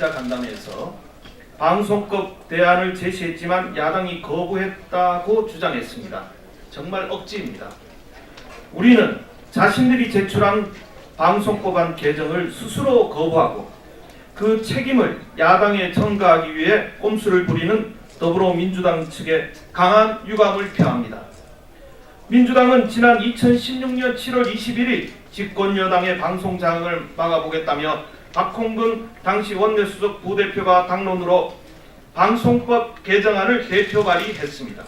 기자간담회에서 방송법 대안을 제시했지만 야당이 거부했다고 주장했습니다. 정말 억지입니다. 우리는 자신들이 제출한 방송법안 개정을 스스로 거부하고 그 책임을 야당에 전가하기 위해 꼼수를 부리는 더불어민주당 측에 강한 유감을 표합니다. 민주당은 지난 2016년 7월 21일 집권여당의 방송장악을 막아보겠다며 박홍근 당시 원내수석 부대표가 당론으로 방송법 개정안을 대표 발의했습니다.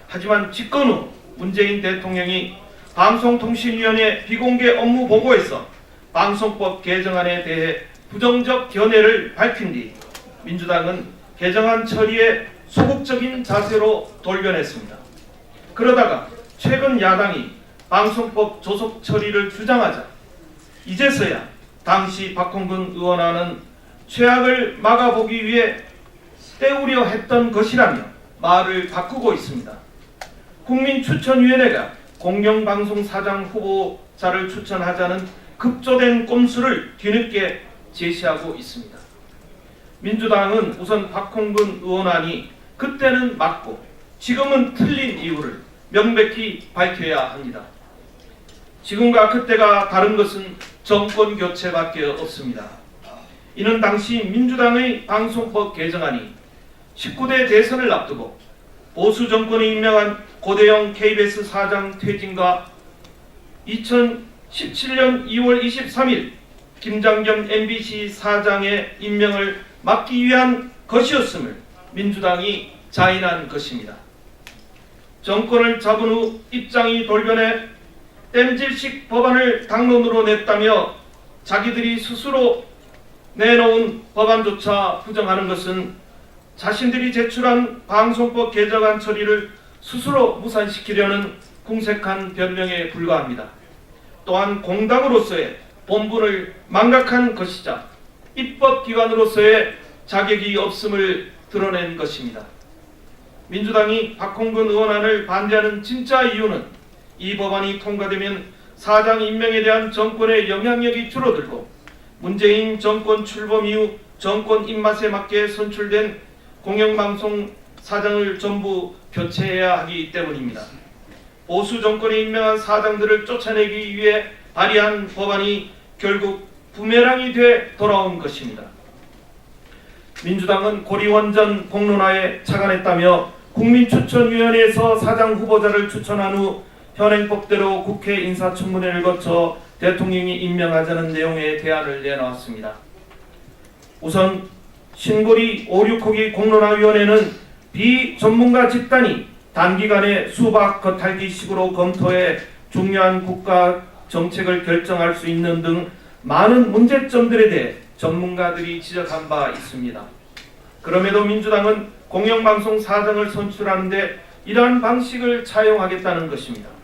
하지만 집권 후 문재인 대통령이 방송통신위원회 비공개 업무 보고에서 방송법 개정안에 대해 부정적 견해를 밝힌 뒤 민주당은 개정안 처리에 소극적인 자세로 돌변했습니다. 그러다가 최근 야당이 방송법 조속 처리를 주장하자 이제서야 당시 박홍근 의원안은 최악을 막아보기 위해 때우려 했던 것이라며 말을 바꾸고 있습니다. 국민추천위원회가 공영방송사장 후보자를 추천하자는 급조된 꼼수를 뒤늦게 제시하고 있습니다. 민주당은 우선 박홍근 의원안이 그때는 맞고 지금은 틀린 이유를 명백히 밝혀야 합니다. 지금과 그때가 다른 것은 정권 교체밖에 없습니다. 이는 당시 민주당의 방송법 개정안이 19대 대선을 앞두고 보수 정권이 임명한 고대영 KBS 사장 퇴진과 2017년 2월 23일 김장겸 MBC 사장의 임명을 막기 위한 것이었음을 민주당이 자인한 것입니다. 정권을 잡은 후 입장이 돌변해 땜질식 법안을 당론으로 냈다며 자기들이 스스로 내놓은 법안조차 부정하는 것은 자신들이 제출한 방송법 개정안 처리를 스스로 무산시키려는 궁색한 변명에 불과합니다. 또한 공당으로서의 본분을 망각한 것이자 입법기관으로서의 자격이 없음을 드러낸 것입니다. 민주당이 박홍근 의원안을 반대하는 진짜 이유는 이 법안이 통과되면 사장 임명에 대한 정권의 영향력이 줄어들고 문재인 정권 출범 이후 정권 입맛에 맞게 선출된 공영방송 사장을 전부 교체해야 하기 때문입니다. 보수 정권이 임명한 사장들을 쫓아내기 위해 발의한 법안이 결국 부메랑이 돼 돌아온 것입니다. 민주당은 고리원전 공론화에 착안했다며 국민추천위원회에서 사장 후보자를 추천한 후 현행법대로 국회 인사청문회를 거쳐 대통령이 임명하자는 내용의 대안을 내놓았습니다. 우선 신고리 5,6호기 공론화위원회는 비전문가 집단이 단기간에 수박 겉핥기식으로 검토해 중요한 국가 정책을 결정할 수 있는 등 많은 문제점들에 대해 전문가들이 지적한 바 있습니다. 그럼에도 민주당은 공영방송 사장을 선출하는데 이러한 방식을 차용하겠다는 것입니다.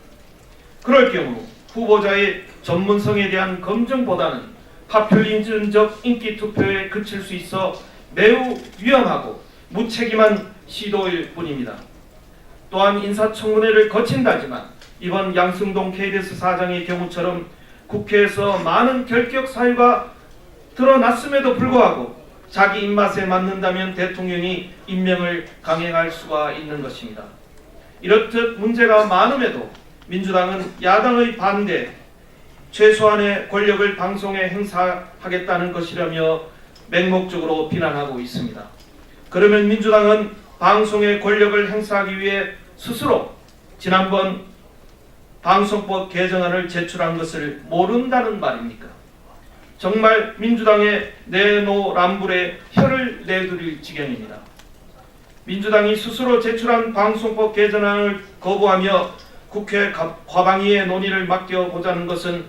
그럴 경우 후보자의 전문성에 대한 검증보다는 파퓰리즘적 인기 투표에 그칠 수 있어 매우 위험하고 무책임한 시도일 뿐입니다. 또한 인사청문회를 거친다지만 이번 양승동 KBS 사장의 경우처럼 국회에서 많은 결격 사유가 드러났음에도 불구하고 자기 입맛에 맞는다면 대통령이 임명을 강행할 수가 있는 것입니다. 이렇듯 문제가 많음에도 민주당은 야당의 반대, 최소한의 권력을 방송에 행사하겠다는 것이라며 맹목적으로 비난하고 있습니다. 그러면 민주당은 방송의 권력을 행사하기 위해 스스로 지난번 방송법 개정안을 제출한 것을 모른다는 말입니까? 정말 민주당의 내노란불에 혀를 내두릴 지경입니다. 민주당이 스스로 제출한 방송법 개정안을 거부하며 국회 과방위의 논의를 맡겨보자는 것은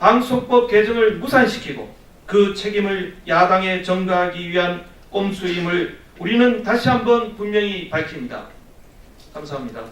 방송법 개정을 무산시키고 그 책임을 야당에 전가하기 위한 꼼수임을 우리는 다시 한번 분명히 밝힙니다. 감사합니다.